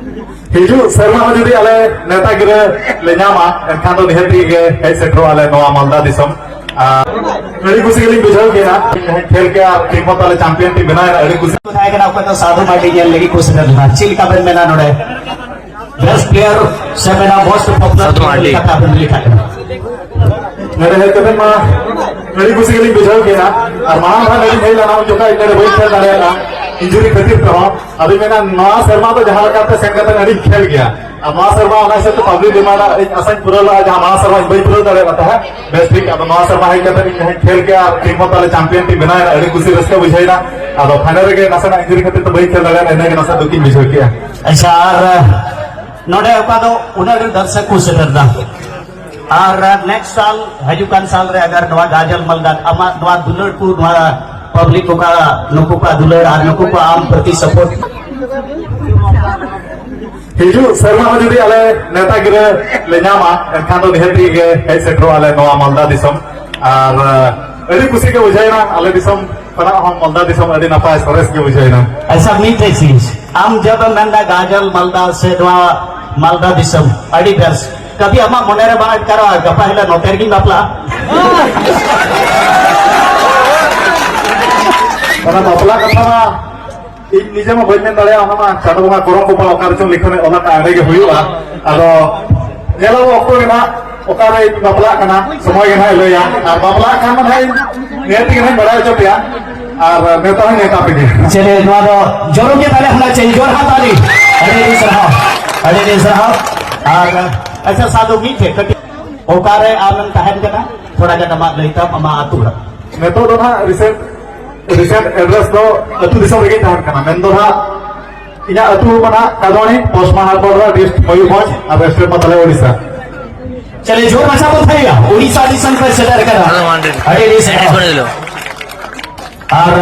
हिजू सर्मा जुदी आले नेता गिरे ले नामा एनखान तो निहती के हेड सेक्टर वाले नवा मालदा दिसम अड़ी कुछ के लिए बुझाओ के ना खेल के टीम को ताले चैंपियन टीम बनाए अड़ी कुछ बताया कि आपको तो साधु मार्टी के लगी कुछ करना चिल का बन मेना नोड़े बेस्ट प्लेयर से मेरा मोस्ट पॉपुलर का बन लिखा मेरे है कभी मां अड़ी कुछ के लिए बुझाओ के ना और मां भाई नहीं खेल रहा हूं जो का इतने वही खेल रहा है इंजरी खतीर तो अभी मैंने नवा शर्मा तो जहां करते संगत अड़ी खेल गया अब नवा शर्मा होने से तो पब्लिक डिमांड असन पूरा जहां नवा शर्मा भाई पूरा दड़े रहता है बेस्ट ठीक अब नवा शर्मा है कहते खेल के टीम को ताले चैंपियन टीम बनाए अड़ी कुछ रस्ते बुझाइना अब फाइनल के नसन इंजरी खतीर तो भाई खेल रहा है इन्हें नसन दुखी बुझो किया अच्छा और नोडे ओका दो उनर दर्शक को सेटरदा और नेक्स्ट साल हजुकान साल रे अगर नवा गाजल मलदा अमा नवा दुलर को नवा पब्लिक को का नुकु का दुलर और नुकु को आम प्रति सपोर्ट हिजू सर्मा जुदी आले नेता गिरे ले नामा एनखान तो निहती के हेड सेक्टर वाले नवा मालदा दिसम और अड़ी खुशी के बुझाइना आले दिसम पना हम मालदा दिसम अड़ी नपाय सरस के बुझाइना ऐसा मीठे चीज आम जब नंदा गाजल मलदा से नवा मालदा दिसम अड़ी बेस कभी अमा मोनेरे बात करो गपा हिला नोटेर की बापला karena bapak kata mah ini aja mah banyak dari orang mah kata mah korong kupal okar cuma lihat orang tak ada yang huyu lah atau nyala waktu ni mah okar itu bapak karena semua yang hay loya bapak kan mah hay niat yang hay berada jauh ya neta hay neta pergi jadi nuado jorongnya tadi hendak jadi jor hatali ada di sahab ऐसा साधु मीठे कटी ओकारे आनंद tahan kana थोड़ा जन mak leita ama atur neto do na recent address दो अतु दिसम रेगे ताहन कना main दो हा इना अतु मना कादोनी पोस्टमा हारबोर डिस्ट मयूरभंज और वेस्टर्न मतले ओडिशा चले जोर मचा बोल थाईगा ओडिशा दिसन पर सेटर करा अरे रे और